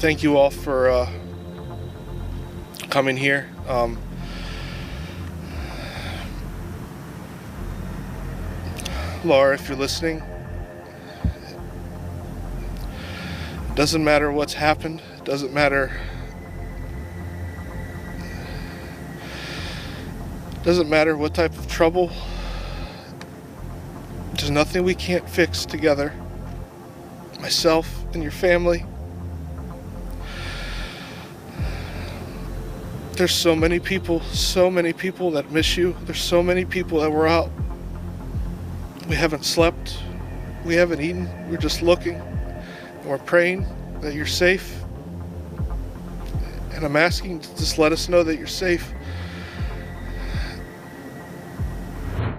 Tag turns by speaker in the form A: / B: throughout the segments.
A: thank you all for coming here. Laura, if you're listening, it doesn't matter what's happened. It doesn't matter. Doesn't matter what type of trouble. There's nothing we can't fix together. Myself and your family. There's so many people that miss you. There's so many people that were out. We haven't slept. We haven't eaten. We're just looking. And we're praying that you're safe. And I'm asking, just let us know that you're safe.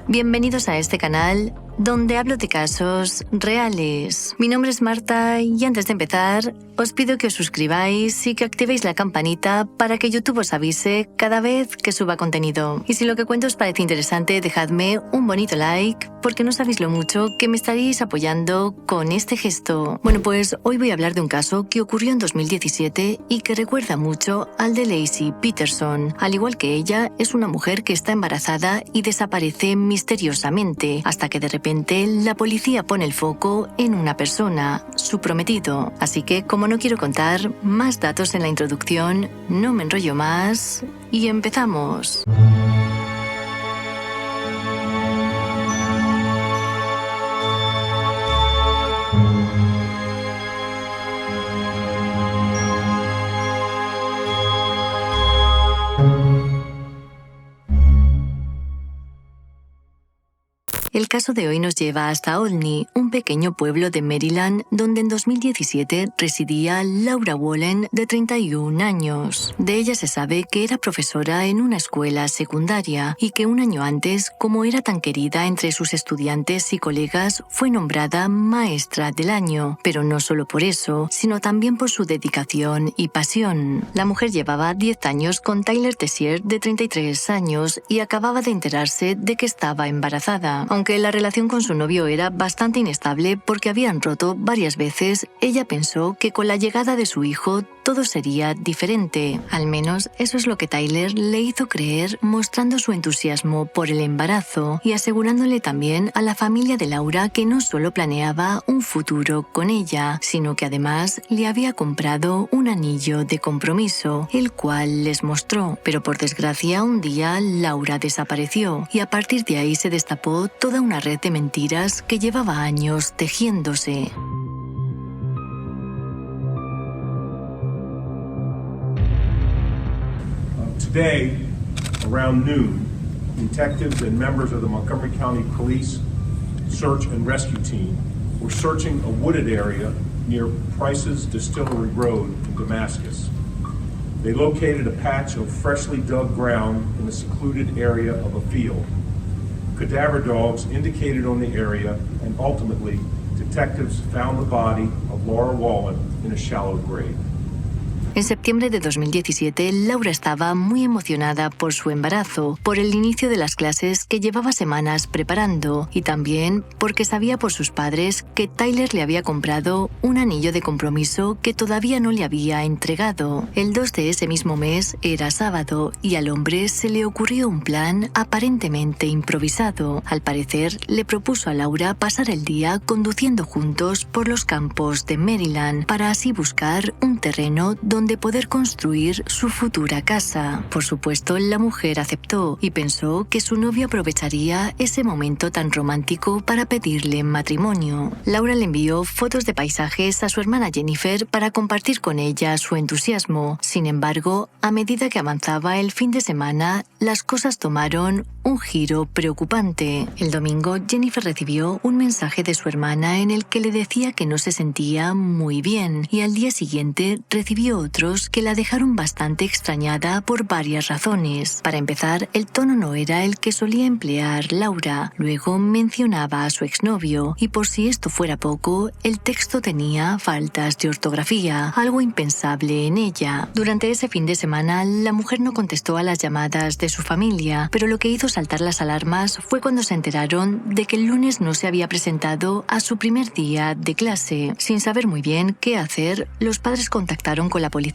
B: Bienvenidos a este canal, donde hablo de casos reales. Mi nombre es Marta y antes de empezar, os pido que os suscribáis y que activéis la campanita para que YouTube os avise cada vez que suba contenido. Y si lo que cuento os parece interesante, dejadme un bonito like, porque no sabéis lo mucho que me estaréis apoyando con este gesto. Bueno, pues hoy voy a hablar de un caso que ocurrió en 2017 y que recuerda mucho al de Laci Peterson. Al igual que ella, es una mujer que está embarazada y desaparece misteriosamente, hasta que de repente la policía pone el foco en una persona, su prometido. Así que, como no quiero contar más datos en la introducción, no me enrollo más y empezamos. El caso de hoy nos lleva hasta Olney, un pequeño pueblo de Maryland, donde en 2017 residía Laura Wallen, de 31 años. De ella se sabe que era profesora en una escuela secundaria y que un año antes, como era tan querida entre sus estudiantes y colegas, fue nombrada Maestra del Año. Pero no solo por eso, sino también por su dedicación y pasión. La mujer llevaba 10 años con Tyler Tessier, de 33 años, y acababa de enterarse de que estaba embarazada. Aunque la relación con su novio era bastante inestable porque habían roto varias veces, ella pensó que con la llegada de su hijo todo sería diferente. Al menos eso es lo que Tyler le hizo creer, mostrando su entusiasmo por el embarazo y asegurándole también a la familia de Laura que no solo planeaba un futuro con ella, sino que además le había comprado un anillo de compromiso, el cual les mostró. Pero por desgracia, un día Laura desapareció y a partir de ahí se destapó toda una red de mentiras que llevaba años tejiéndose.
C: Today, around noon, detectives and members of the Montgomery County Police Search and Rescue Team were searching a wooded area near Price's Distillery Road in Damascus. They located a patch of freshly dug ground in a secluded area of a field. Cadaver dogs indicated on the area, and ultimately, detectives found the body of Laura Wallen in a shallow grave.
B: En septiembre de 2017, Laura estaba muy emocionada por su embarazo, por el inicio de las clases que llevaba semanas preparando y también porque sabía por sus padres que Tyler le había comprado un anillo de compromiso que todavía no le había entregado. El 2 de ese mismo mes era sábado y al hombre se le ocurrió un plan aparentemente improvisado. Al parecer, le propuso a Laura pasar el día conduciendo juntos por los campos de Maryland para así buscar un terreno donde poder construir su futura casa. Por supuesto, la mujer aceptó y pensó que su novio aprovecharía ese momento tan romántico para pedirle matrimonio. Laura le envió fotos de paisajes a su hermana Jennifer para compartir con ella su entusiasmo. Sin embargo, a medida que avanzaba el fin de semana, las cosas tomaron un giro preocupante. El domingo, Jennifer recibió un mensaje de su hermana en el que le decía que no se sentía muy bien y al día siguiente recibió otros que la dejaron bastante extrañada por varias razones. Para empezar, el tono no era el que solía emplear Laura. Luego mencionaba a su exnovio y, por si esto fuera poco, el texto tenía faltas de ortografía, algo impensable en ella. Durante ese fin de semana, la mujer no contestó a las llamadas de su familia, pero lo que hizo saltar las alarmas fue cuando se enteraron de que el lunes no se había presentado a su primer día de clase. Sin saber muy bien qué hacer, los padres contactaron con la policía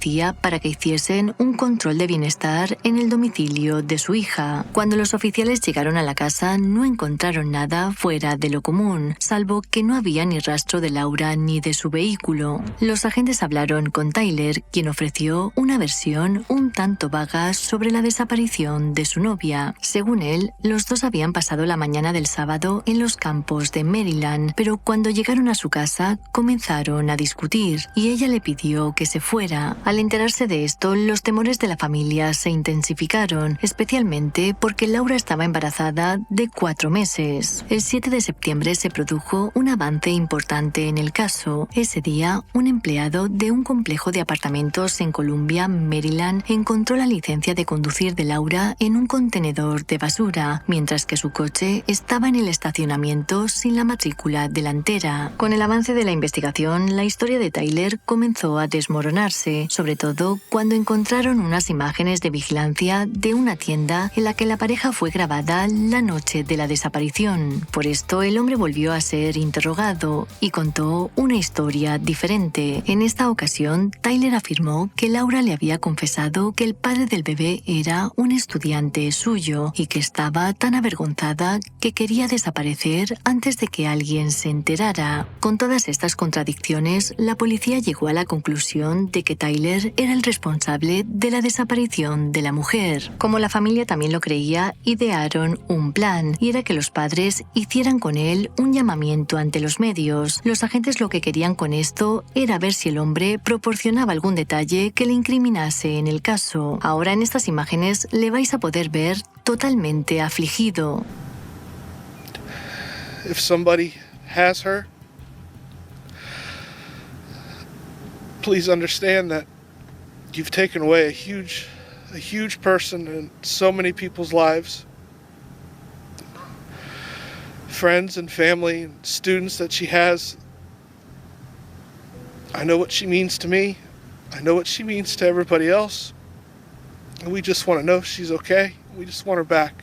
B: para que hiciesen un control de bienestar en el domicilio de su hija. Cuando los oficiales llegaron a la casa, no encontraron nada fuera de lo común, salvo que no había ni rastro de Laura ni de su vehículo. Los agentes hablaron con Tyler, quien ofreció una versión un tanto vaga sobre la desaparición de su novia. Según él, los dos habían pasado la mañana del sábado en los campos de Maryland, pero cuando llegaron a su casa comenzaron a discutir y ella le pidió que se fuera. Al enterarse de esto, los temores de la familia se intensificaron, especialmente porque Laura estaba embarazada de 4 meses. El 7 de septiembre se produjo un avance importante en el caso. Ese día, un empleado de un complejo de apartamentos en Columbia, Maryland, encontró la licencia de conducir de Laura en un contenedor de basura, mientras que su coche estaba en el estacionamiento sin la matrícula delantera. Con el avance de la investigación, la historia de Tyler comenzó a desmoronarse, sobre todo cuando encontraron unas imágenes de vigilancia de una tienda en la que la pareja fue grabada la noche de la desaparición. Por esto, el hombre volvió a ser interrogado y contó una historia diferente. En esta ocasión, Tyler afirmó que Laura le había confesado que el padre del bebé era un estudiante suyo y que estaba tan avergonzada que quería desaparecer antes de que alguien se enterara. Con todas estas contradicciones, la policía llegó a la conclusión de que Tyler era el responsable de la desaparición de la mujer. Como la familia también lo creía, idearon un plan, y era que los padres hicieran con él un llamamiento ante los medios. Los agentes lo que querían con esto era ver si el hombre proporcionaba algún detalle que le incriminase en el caso. Ahora en estas imágenes le vais a poder ver totalmente afligido.
A: If somebody has her, please understand that you've taken away a huge person in so many people's lives. Friends and family and students that she has. I know what she means to me. I know what she means to everybody else. And we just want to know she's okay. We just want her back.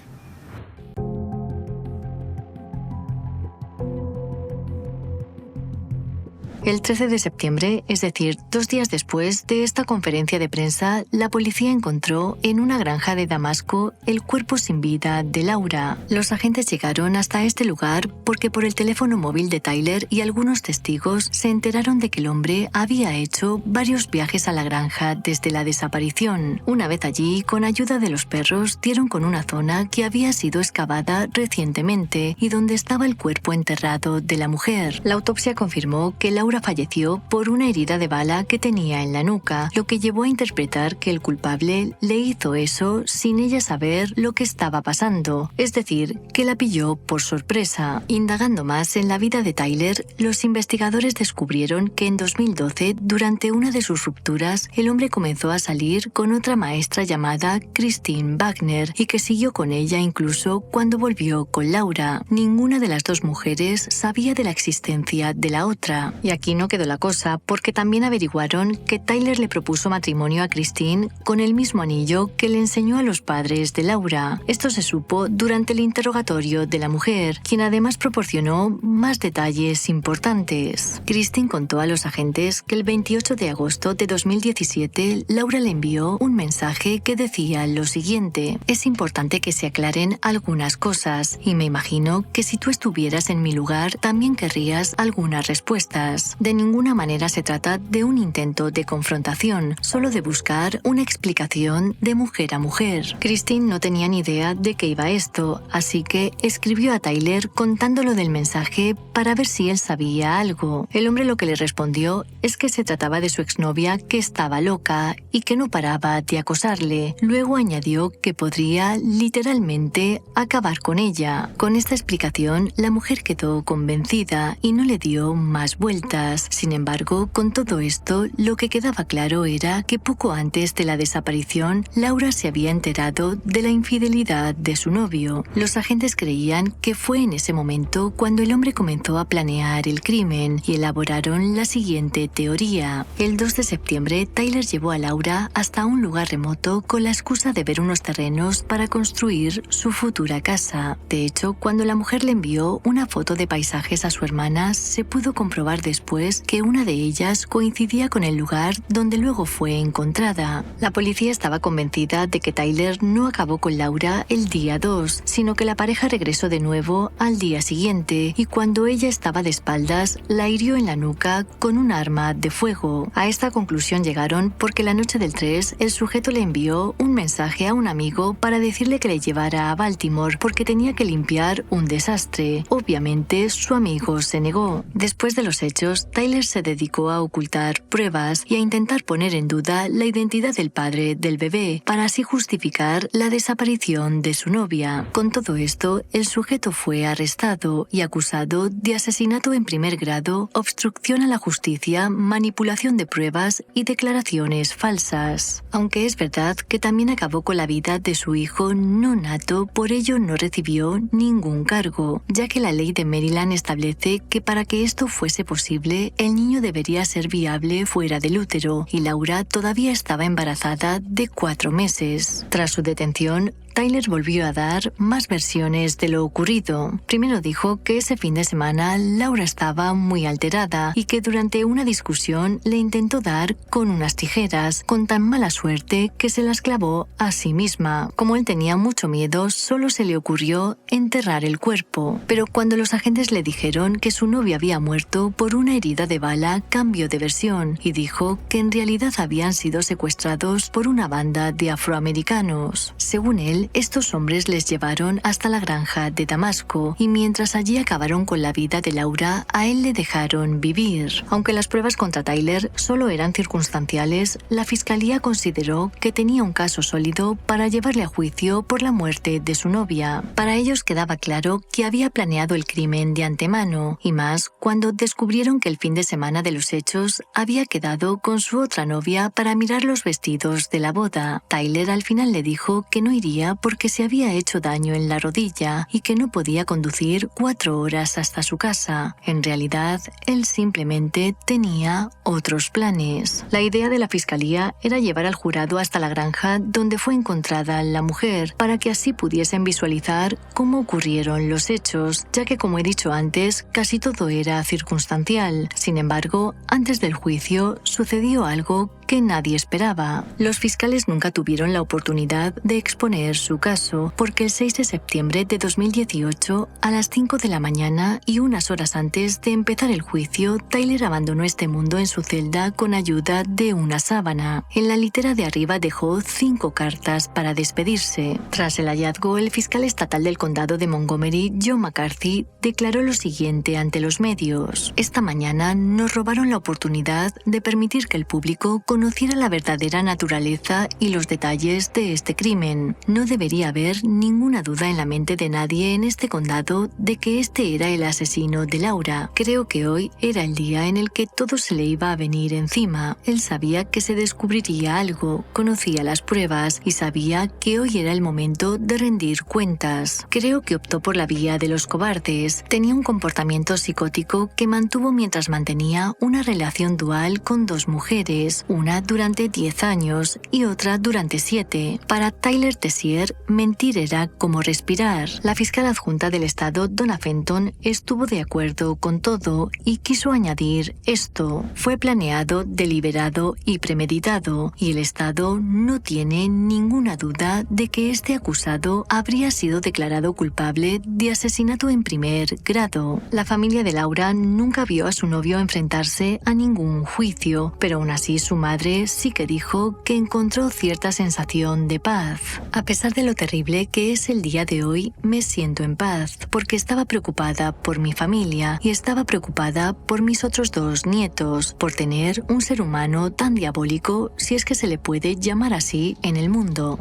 B: El 13 de septiembre, es decir, 2 días después de esta conferencia de prensa, la policía encontró en una granja de Damasco el cuerpo sin vida de Laura. Los agentes llegaron hasta este lugar porque por el teléfono móvil de Tyler y algunos testigos se enteraron de que el hombre había hecho varios viajes a la granja desde la desaparición. Una vez allí, con ayuda de los perros, dieron con una zona que había sido excavada recientemente y donde estaba el cuerpo enterrado de la mujer. La autopsia confirmó que Laura falleció por una herida de bala que tenía en la nuca, lo que llevó a interpretar que el culpable le hizo eso sin ella saber lo que estaba pasando, es decir, que la pilló por sorpresa. Indagando más en la vida de Tyler, los investigadores descubrieron que en 2012, durante una de sus rupturas, el hombre comenzó a salir con otra maestra llamada Christine Wagner y que siguió con ella incluso cuando volvió con Laura. Ninguna de las dos mujeres sabía de la existencia de la otra. Y aquí no quedó la cosa, porque también averiguaron que Tyler le propuso matrimonio a Christine con el mismo anillo que le enseñó a los padres de Laura. Esto se supo durante el interrogatorio de la mujer, quien además proporcionó más detalles importantes. Christine contó a los agentes que el 28 de agosto de 2017 Laura le envió un mensaje que decía lo siguiente: es importante que se aclaren algunas cosas y me imagino que si tú estuvieras en mi lugar también querrías algunas respuestas. De ninguna manera se trata de un intento de confrontación, solo de buscar una explicación de mujer a mujer. Christine no tenía ni idea de qué iba esto, así que escribió a Tyler contándolo del mensaje para ver si él sabía algo. El hombre lo que le respondió es que se trataba de su exnovia que estaba loca y que no paraba de acosarle. Luego añadió que podría literalmente acabar con ella. Con esta explicación, la mujer quedó convencida y no le dio más vueltas. distintas. Sin embargo, con todo esto, lo que quedaba claro era que poco antes de la desaparición, Laura se había enterado de la infidelidad de su novio. Los agentes creían que fue en ese momento cuando el hombre comenzó a planear el crimen y elaboraron la siguiente teoría. El 2 de septiembre, Tyler llevó a Laura hasta un lugar remoto con la excusa de ver unos terrenos para construir su futura casa. De hecho, cuando la mujer le envió una foto de paisajes a su hermana, se pudo comprobar después que una de ellas coincidía con el lugar donde luego fue encontrada. La policía estaba convencida de que Tyler no acabó con Laura el día 2, sino que la pareja regresó de nuevo al día siguiente y cuando ella estaba de espaldas, la hirió en la nuca con un arma de fuego. A esta conclusión llegaron porque la noche del 3, el sujeto le envió un mensaje a un amigo para decirle que le llevara a Baltimore porque tenía que limpiar un desastre. Obviamente, su amigo se negó. Después de los hechos, Tyler se dedicó a ocultar pruebas y a intentar poner en duda la identidad del padre del bebé para así justificar la desaparición de su novia. Con todo esto, el sujeto fue arrestado y acusado de asesinato en primer grado, obstrucción a la justicia, manipulación de pruebas y declaraciones falsas. Aunque es verdad que también acabó con la vida de su hijo no nato, por ello no recibió ningún cargo, ya que la ley de Maryland establece que para que esto fuese posible, el niño debería ser viable fuera del útero y Laura todavía estaba embarazada de 4 meses. Tras su detención, Tyler volvió a dar más versiones de lo ocurrido. Primero dijo que ese fin de semana Laura estaba muy alterada y que durante una discusión le intentó dar con unas tijeras, con tan mala suerte que se las clavó a sí misma. Como él tenía mucho miedo, solo se le ocurrió enterrar el cuerpo. Pero cuando los agentes le dijeron que su novio había muerto por una herida de bala, cambió de versión y dijo que en realidad habían sido secuestrados por una banda de afroamericanos. Según él, estos hombres les llevaron hasta la granja de Damasco y mientras allí acabaron con la vida de Laura, a él le dejaron vivir. Aunque las pruebas contra Tyler solo eran circunstanciales, la fiscalía consideró que tenía un caso sólido para llevarle a juicio por la muerte de su novia. Para ellos quedaba claro que había planeado el crimen de antemano, y más cuando descubrieron que el fin de semana de los hechos había quedado con su otra novia para mirar los vestidos de la boda. Tyler al final le dijo que no iría porque se había hecho daño en la rodilla y que no podía conducir 4 horas hasta su casa. En realidad, él simplemente tenía otros planes. La idea de la fiscalía era llevar al jurado hasta la granja donde fue encontrada la mujer, para que así pudiesen visualizar cómo ocurrieron los hechos, ya que, como he dicho antes, casi todo era circunstancial. Sin embargo, antes del juicio sucedió algo que nadie esperaba. Los fiscales nunca tuvieron la oportunidad de exponer su caso, porque el 6 de septiembre de 2018, a las 5 de la mañana y unas horas antes de empezar el juicio, Tyler abandonó este mundo en su celda con ayuda de una sábana. En la litera de arriba dejó 5 cartas para despedirse. Tras el hallazgo, el fiscal estatal del condado de Montgomery, John McCarthy, declaró lo siguiente ante los medios: "Esta mañana nos robaron la oportunidad de permitir que el público conociera la verdadera naturaleza y los detalles de este crimen. No debería haber ninguna duda en la mente de nadie en este condado de que este era el asesino de Laura. Creo que hoy era el día en el que todo se le iba a venir encima. Él sabía que se descubriría algo, conocía las pruebas y sabía que hoy era el momento de rendir cuentas. Creo que optó por la vía de los cobardes. Tenía un comportamiento psicótico que mantuvo mientras mantenía una relación dual con 2 mujeres, una durante 10 años y otra durante 7. Para Tyler Tessier, mentir era como respirar. La fiscal adjunta del estado, Donna Fenton, estuvo de acuerdo con todo y quiso añadir esto: fue planeado, deliberado y premeditado, y el estado no tiene ninguna duda de que este acusado habría sido declarado culpable de asesinato en primer grado. La familia de Laura nunca vio a su novio enfrentarse a ningún juicio, pero aún así su madre sí que dijo que encontró cierta sensación de paz. A pesar de lo terrible que es el día de hoy, me siento en paz, porque estaba preocupada por mi familia y estaba preocupada por mis otros 2 nietos, por tener un ser humano tan diabólico, si es que se le puede llamar así, en el mundo.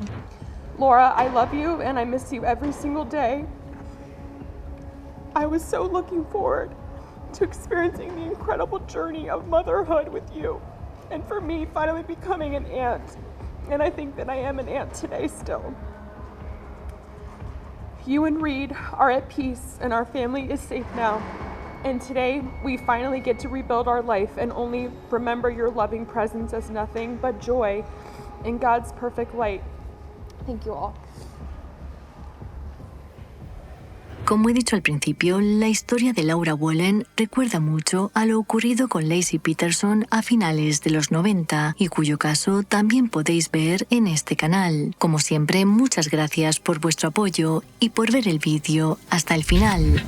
D: Laura, I love you and I miss you every single day. I was so looking forward to experiencing the incredible journey of motherhood with you, and for me finally becoming an aunt. And I think that I am an aunt today still. You and Reed are at peace and our family is safe now. And today we finally get to rebuild our life and only remember your loving presence as nothing but joy in God's perfect light. Thank you all.
B: Como he dicho al principio, la historia de Laura Wallen recuerda mucho a lo ocurrido con Laci Peterson a finales de los 90 y cuyo caso también podéis ver en este canal. Como siempre, muchas gracias por vuestro apoyo y por ver el vídeo hasta el final.